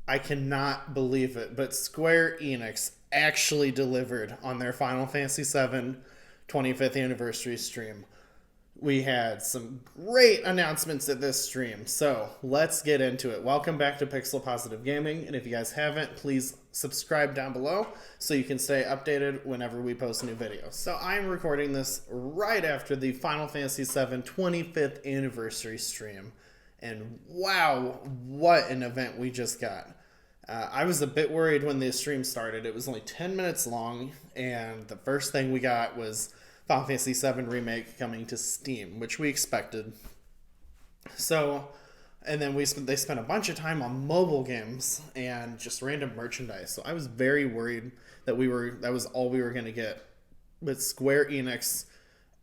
I cannot believe it, but Square Enix actually delivered on their Final Fantasy VII 25th anniversary stream. We had some great announcements at this stream, so let's get into it. Welcome back to Pixel Positive Gaming, and if you guys haven't, please subscribe down below so you can stay updated whenever we post new videos. So I'm recording this right after the Final Fantasy VII 25th anniversary stream, and wow, what an event we just got. I was a bit worried when the stream started. It was only 10 minutes long, and the first thing we got was Final Fantasy VII Remake coming to Steam, which we expected. So, and then they spent a bunch of time on mobile games and just random merchandise. So I was very worried that that was all we were going to get. But Square Enix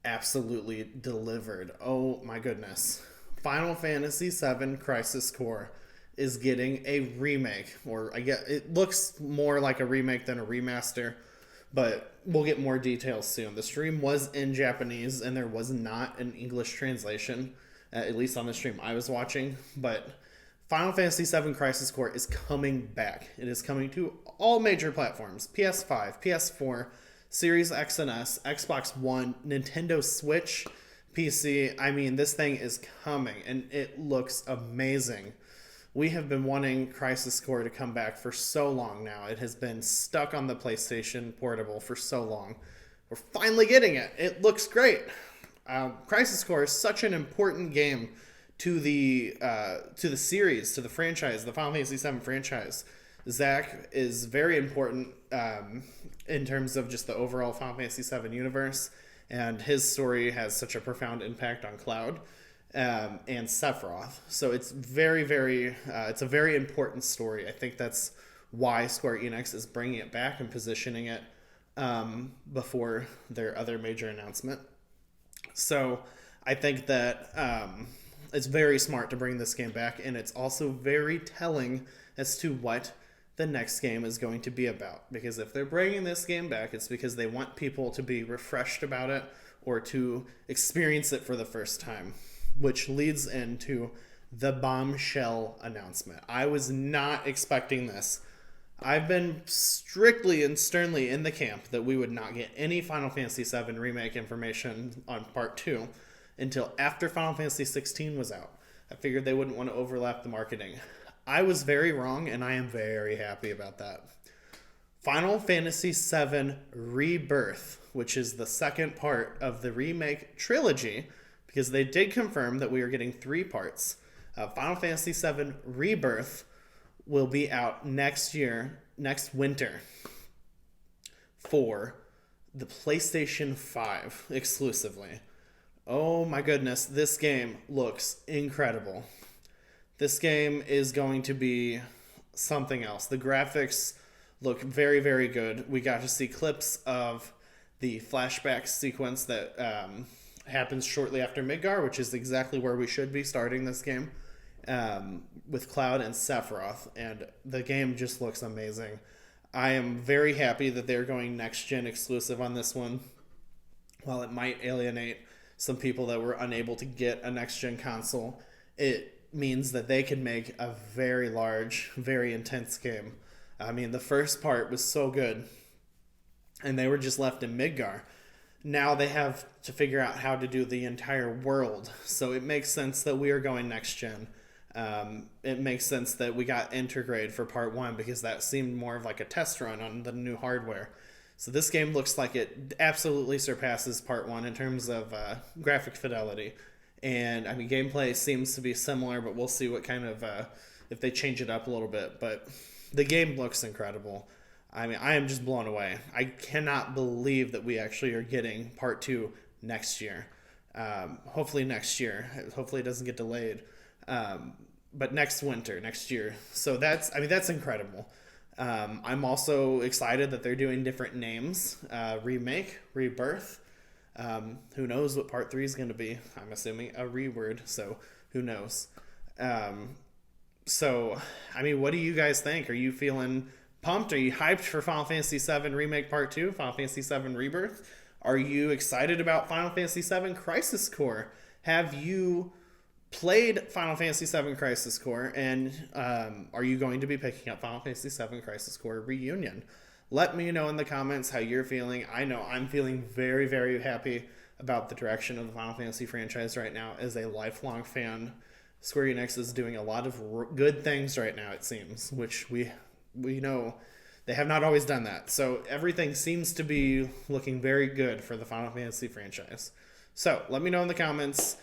absolutely delivered. Oh my goodness. Final Fantasy VII Crisis Core is getting a remake, or I guess it looks more like a remake than a remaster, but we'll get more details soon. The stream was in Japanese and there was not an English translation, at least on the stream I was watching. But Final Fantasy VII Crisis Core is coming back. It is coming to all major platforms: PS5, PS4, Series X and S, Xbox One, Nintendo Switch, PC. I mean, this thing is coming and it looks amazing. We have been wanting Crisis Core to come back for so long now. It has been stuck on the PlayStation Portable for so long. We're finally getting it. It looks great. Crisis Core is such an important game to the series, to the franchise, the Final Fantasy VII franchise. Zack is very important in terms of just the overall Final Fantasy VII universe, and his story has such a profound impact on Cloud. And Sephiroth. So it's it's a very important story. I think that's why Square Enix is bringing it back and positioning it before their other major announcement. So I think that it's very smart to bring this game back, and it's also very telling as to what the next game is going to be about. Because if they're bringing this game back, it's because they want people to be refreshed about it or to experience it for the first time. Which leads into the bombshell announcement. I was not expecting this. I've been strictly and sternly in the camp that we would not get any Final Fantasy VII Remake information on Part 2 until after Final Fantasy 16 was out. I figured they wouldn't want to overlap the marketing. I was very wrong, and I am very happy about that. Final Fantasy VII Rebirth, which is the second part of the remake trilogy, because they did confirm that we are getting 3 parts. Final Fantasy VII Rebirth will be out next winter, for the PlayStation 5 exclusively. Oh my goodness, this game looks incredible. This game is going to be something else. The graphics look very, very good. We got to see clips of the flashback sequence that happens shortly after Midgar, which is exactly where we should be starting this game, with Cloud and Sephiroth, and the game just looks amazing. I am very happy that they're going next-gen exclusive on this one. While it might alienate some people that were unable to get a next-gen console, it means that they can make a very large, very intense game. I mean, the first part was so good, and they were just left in Midgar. Now they have to figure out how to do the entire world. So it makes sense that we are going next gen. It makes sense that we got Intergrade for part 1 because that seemed more of like a test run on the new hardware. So this game looks like it absolutely surpasses part 1 in terms of graphic fidelity. And I mean, gameplay seems to be similar, but we'll see what kind of, if they change it up a little bit. But the game looks incredible. I mean, I am just blown away. I cannot believe that we actually are getting part 2 next year. Hopefully next year. Hopefully it doesn't get delayed. But next winter, next year. So that's incredible. I'm also excited that they're doing different names. Remake, Rebirth. Who knows what part 3 is going to be? I'm assuming a reword, so who knows? So, I mean, what do you guys think? Are you feeling pumped? Are you hyped for Final Fantasy VII Remake Part 2, Final Fantasy VII Rebirth? Are you excited about Final Fantasy VII Crisis Core? Have you played Final Fantasy VII Crisis Core, and are you going to be picking up Final Fantasy VII Crisis Core Reunion? Let me know in the comments how you're feeling. I know I'm feeling very, very happy about the direction of the Final Fantasy franchise right now. As a lifelong fan, Square Enix is doing a lot of good things right now, it seems, which we know they have not always done that. So everything seems to be looking very good for the Final Fantasy franchise. So let me know in the comments.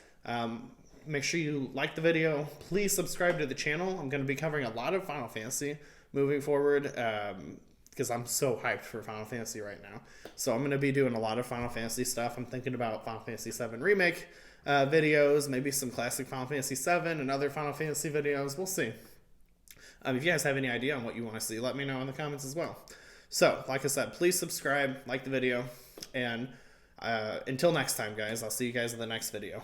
Make sure you like the video. Please subscribe to the channel. I'm going to be covering a lot of Final Fantasy moving forward because I'm so hyped for Final Fantasy right now. So I'm going to be doing a lot of Final Fantasy stuff. I'm thinking about Final Fantasy VII Remake videos, maybe some classic Final Fantasy VII and other Final Fantasy videos. We'll see. If you guys have any idea on what you want to see, let me know in the comments as well. So, like I said, please subscribe, like the video, and until next time, guys, I'll see you guys in the next video.